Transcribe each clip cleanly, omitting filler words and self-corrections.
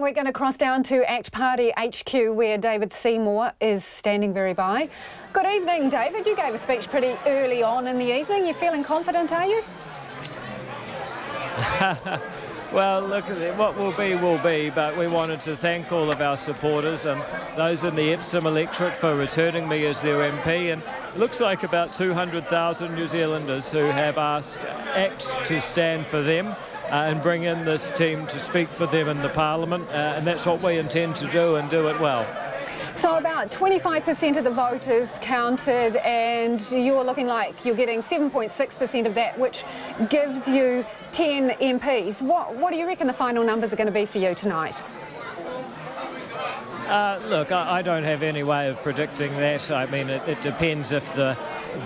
We're going to cross down to ACT Party HQ where David Seymour is standing very by. Good evening, David. You gave a speech pretty early on in the evening. You feeling confident, are you? Well, look, what will be, but we wanted to thank all of our supporters and those in the Epsom electorate for returning me as their MP, and it looks like about 200,000 New Zealanders who have asked ACT to stand for them and bring in this team to speak for them in the Parliament, and that's what we intend to do and do it well. So about 25% of the voters counted, and you're looking like you're getting 7.6% of that, which gives you 10 MPs. What do you reckon the final numbers are going to be for you tonight? Look, I don't have any way of predicting that. I mean, it depends if the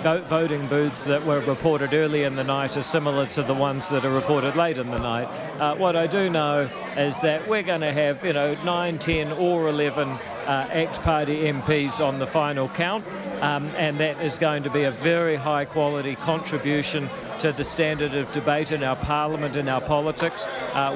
voting booths that were reported early in the night are similar to the ones that are reported late in the night. What I do know is that we're going to have, 9, 10 or 11 ACT Party MPs on the final count, and that is going to be a very high quality contribution to the standard of debate in our Parliament and our politics.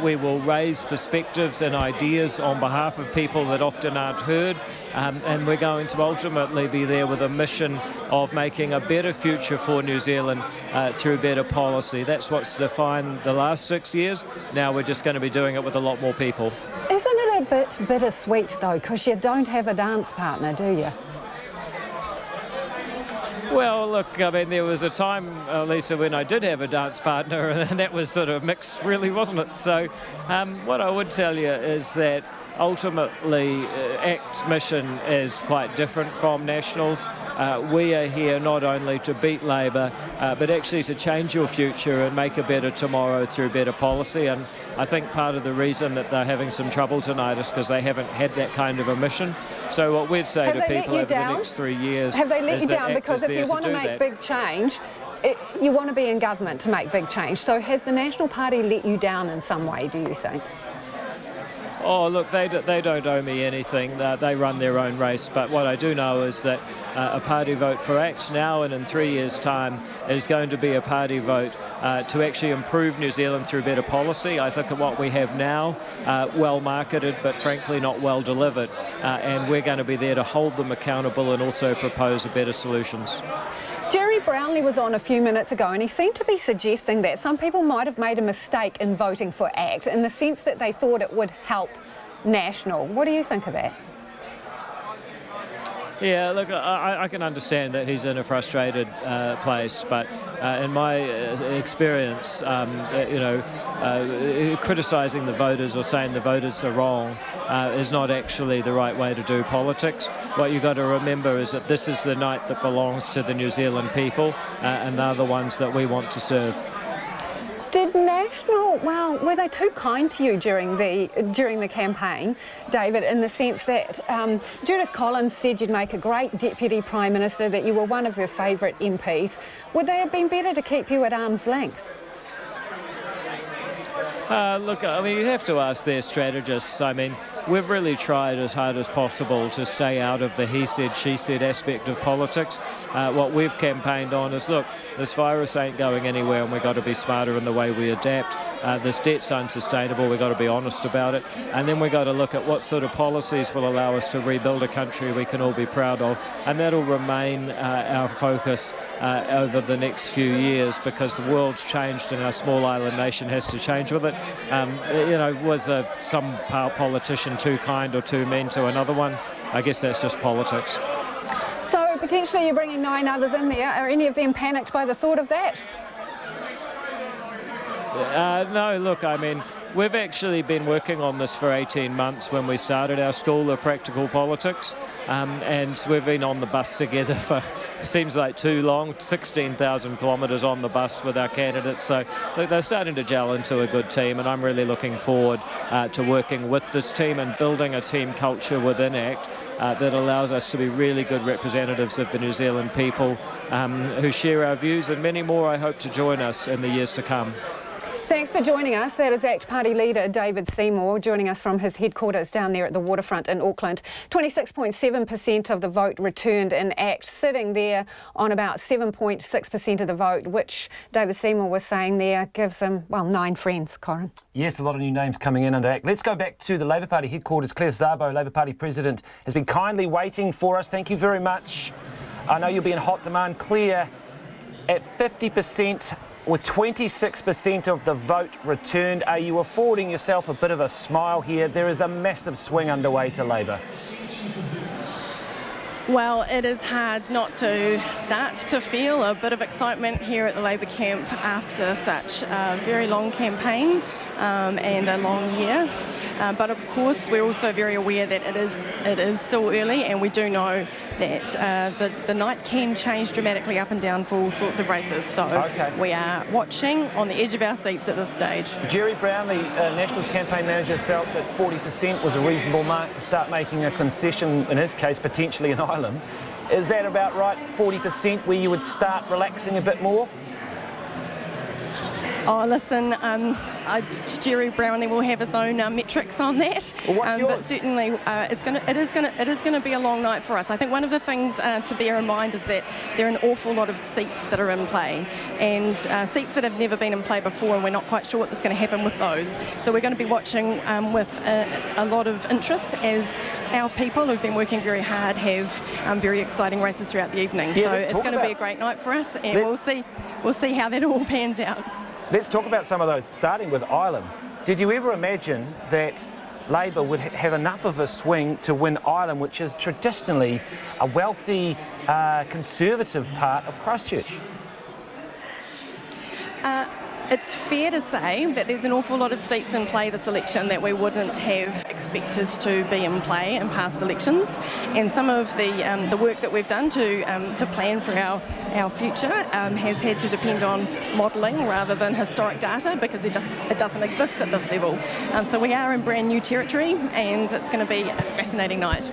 We will raise perspectives and ideas on behalf of people that often aren't heard, and we're going to ultimately be there with a mission of making a better future for New Zealand through better policy. That's what's defined the last 6 years. Now we're just going to be doing it with a lot more people. Isn't it a bit bittersweet though, because you don't have a dance partner, do you? Well, look, I mean, there was a time, Lisa, when I did have a dance partner, and that was sort of mixed, really, wasn't it? So what I would tell you is that ultimately ACT's mission is quite different from National's. We are here not only to beat Labour, but actually to change your future and make a better tomorrow through better policy. And I think part of the reason that they're having some trouble tonight is because they haven't had that kind of a mission. So what we'd say to people over the next 3 years... Have they let you down? Because if you want to make big change, you want to be in government to make big change. So has the National Party let you down in some way, do you think? Oh, look, they don't owe me anything. They run their own race. But what I do know is that a party vote for ACT now and in 3 years' time is going to be a party vote to actually improve New Zealand through better policy. I think of what we have now, well marketed, but frankly not well delivered. And we're going to be there to hold them accountable and also propose better solutions. Jerry Brownlee was on a few minutes ago and he seemed to be suggesting that some people might have made a mistake in voting for ACT in the sense that they thought it would help National. What do you think of that? Yeah, look, I can understand that he's in a frustrated place, but in my experience, criticising the voters or saying the voters are wrong is not actually the right way to do politics. What you've got to remember is that this is the night that belongs to the New Zealand people, and they're the ones that we want to serve. Did National, were they too kind to you during the campaign, David, in the sense that Judith Collins said you'd make a great Deputy Prime Minister, that you were one of her favourite MPs. Would they have been better to keep you at arm's length? Look, I mean, you have to ask their strategists. I mean, we've really tried as hard as possible to stay out of the he said, she said aspect of politics. What we've campaigned on is, look, this virus ain't going anywhere and we've got to be smarter in the way we adapt. This debt's unsustainable, we've got to be honest about it. And then we've got to look at what sort of policies will allow us to rebuild a country we can all be proud of. And that'll remain our focus over the next few years, because the world's changed and our small island nation has to change with it. Was some politician too kind or too mean to another one? I guess that's just politics. So potentially you're bringing 9 others in there. Are any of them panicked by the thought of that? No, look, I mean, we've actually been working on this for 18 months when we started our School of Practical Politics, and we've been on the bus together for, seems like too long, 16,000 kilometres on the bus with our candidates. So look, they're starting to gel into a good team, and I'm really looking forward to working with this team and building a team culture within ACT that allows us to be really good representatives of the New Zealand people who share our views, and many more I hope to join us in the years to come. Thanks for joining us. That is ACT Party leader David Seymour joining us from his headquarters down there at the waterfront in Auckland. 26.7% of the vote returned in ACT, sitting there on about 7.6% of the vote, which David Seymour was saying there gives him, well, 9 friends, Corin. Yes, a lot of new names coming in under ACT. Let's go back to the Labour Party headquarters. Claire Szabo, Labour Party president, has been kindly waiting for us. Thank you very much. I know you'll be in hot demand. Claire, at 50%, with 26% of the vote returned, are you affording yourself a bit of a smile here? There is a massive swing underway to Labour. Well, it is hard not to start to feel a bit of excitement here at the Labour camp after such a very long campaign and a long year. But of course, we're also very aware that it is still early, and we do know that the night can change dramatically up and down for all sorts of races. So we are watching on the edge of our seats at this stage. Jerry Brownlee, Nationals campaign manager, felt that 40% was a reasonable mark to start making a concession, in his case, potentially an island. Is that about right, 40%, where you would start relaxing a bit more? Oh, listen, Jerry Brownlee will have his own metrics on that. Well, what's yours? But certainly, it is going to be a long night for us. I think one of the things to bear in mind is that there are an awful lot of seats that are in play, and seats that have never been in play before, and we're not quite sure what's going to happen with those. So we're going to be watching with a lot of interest as our people who've been working very hard have very exciting races throughout the evening. Yeah, so it's going to be a great night for us, and we'll see how that all pans out. Let's talk about some of those, starting with Ireland. Did you ever imagine that Labour would have enough of a swing to win Ireland, which is traditionally a wealthy, conservative part of Christchurch? It's fair to say that there's an awful lot of seats in play this election that we wouldn't have expected to be in play in past elections, and some of the work that we've done to plan for our future has had to depend on modelling rather than historic data, because it doesn't exist at this level. So we are in brand new territory, and it's going to be a fascinating night.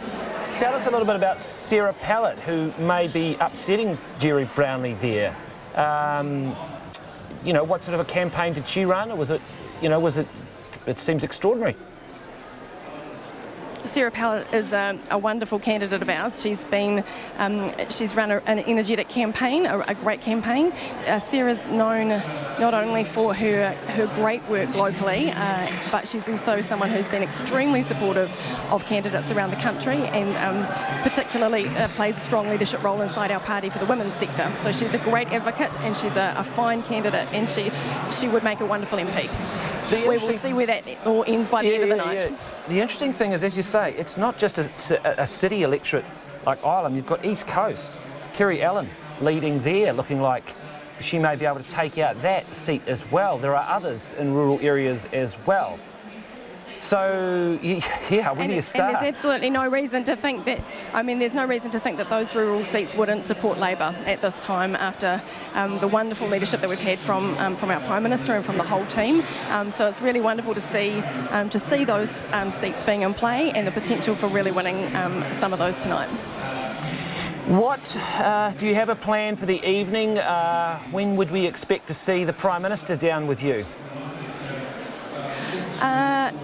Tell us a little bit about Sarah Pallett, who may be upsetting Jerry Brownlee there. You know, what sort of a campaign did she run, or was it, it seems extraordinary. Sarah Pallett is a wonderful candidate of ours. She's run an energetic campaign, a great campaign. Sarah's known not only for her great work locally, but she's also someone who's been extremely supportive of candidates around the country, and particularly plays a strong leadership role inside our party for the women's sector. So she's a great advocate, and she's a fine candidate, and she would make a wonderful MP. We will see where that all ends by the end of the night. Yeah. The interesting thing is, as you say, it's not just a city electorate like Ireland. You've got East Coast, Kerry Allen leading there, looking like she may be able to take out that seat as well. There are others in rural areas as well. So, yeah, where do you start? And there's absolutely no reason to think that, there's no reason to think that those rural seats wouldn't support Labour at this time after the wonderful leadership that we've had from our Prime Minister and from the whole team. So it's really wonderful to see those seats being in play, and the potential for really winning some of those tonight. What do you have a plan for the evening? When would we expect to see the Prime Minister down with you?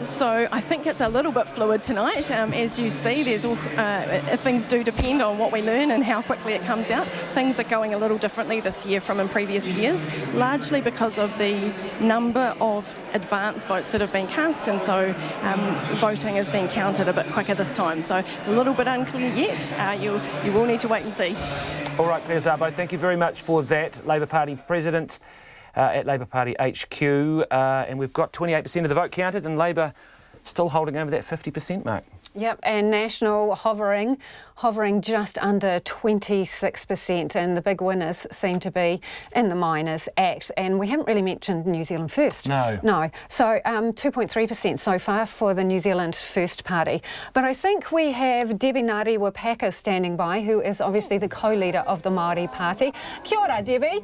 So I think it's a little bit fluid tonight. As you see, things do depend on what we learn and how quickly it comes out. Things are going a little differently this year from in previous years, largely because of the number of advance votes that have been cast, and so voting is being counted a bit quicker this time. So a little bit unclear yet. You will need to wait and see. All right, Claire Szabo, thank you very much for that. Labour Party President at Labour Party HQ, and we've got 28% of the vote counted, and Labour still holding over that 50% mark. Yep, and National hovering just under 26%, and the big winners seem to be in the Miners Act, and we haven't really mentioned New Zealand First. No. So 2.3% so far for the New Zealand First Party. But I think we have Debbie Ngarewa-Packer standing by, who is obviously the co-leader of the Māori Party. Kia ora, Debbie.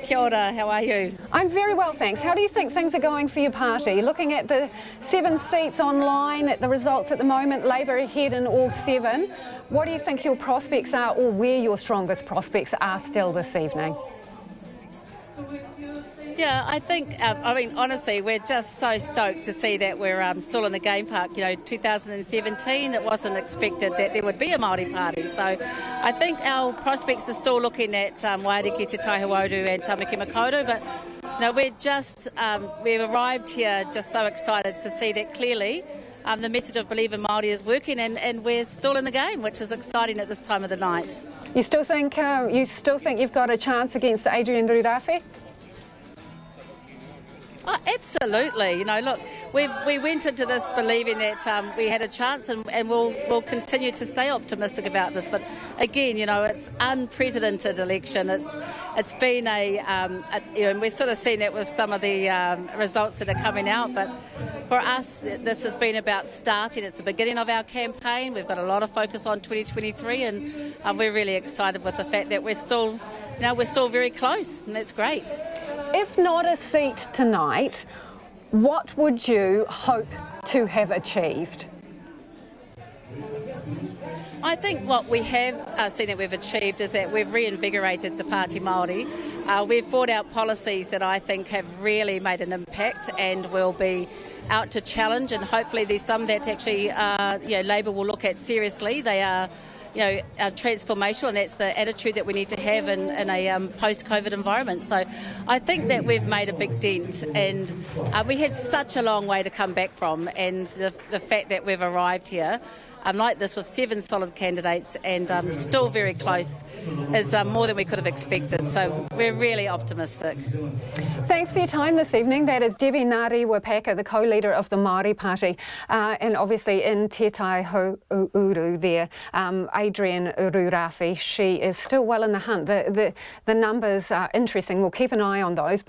Kia ora, how are you? I'm very well, thanks. How do you think things are going for your party? Looking at the 7 seats online, at the results at the moment, Labour ahead in all 7. What do you think your prospects are, or where your strongest prospects are still this evening? Yeah, I think, honestly, we're just so stoked to see that we're still in the game park. 2017, it wasn't expected that there would be a Māori Party. So I think our prospects are still looking at Waiariki, Te Taihuauru and Tamaki Makaurau, but we've arrived here just so excited to see that clearly the message of Believe in Māori is working, and we're still in the game, which is exciting at this time of the night. You still think you've got a chance against Adrian Rurafi? Oh, absolutely. Look, we went into this believing that we had a chance, and we'll continue to stay optimistic about this. But again, it's unprecedented election. It's been and we're sort of seeing that with some of the results that are coming out. But for us, this has been about starting. It's the beginning of our campaign. We've got a lot of focus on 2023, and we're really excited with the fact that we're still very close, and that's great. If not a seat tonight, what would you hope to have achieved? I think what we have seen that we've achieved is that we've reinvigorated the Party Māori. We've brought out policies that I think have really made an impact and will be out to challenge, and hopefully there's some that actually Labour will look at seriously. They are transformational, and that's the attitude that we need to have in a post-COVID environment. So I think that we've made a big dent, and we had such a long way to come back from, and the fact that we've arrived here like this with 7 solid candidates and still very close is more than we could have expected. So we're really optimistic. Thanks for your time this evening. That is Debbie Ngarewa-Packer, the co-leader of the Māori Party, and obviously in Te Taihuauru there, Adrian Rurafi. She is still well in the hunt. The numbers are interesting. We'll keep an eye on those.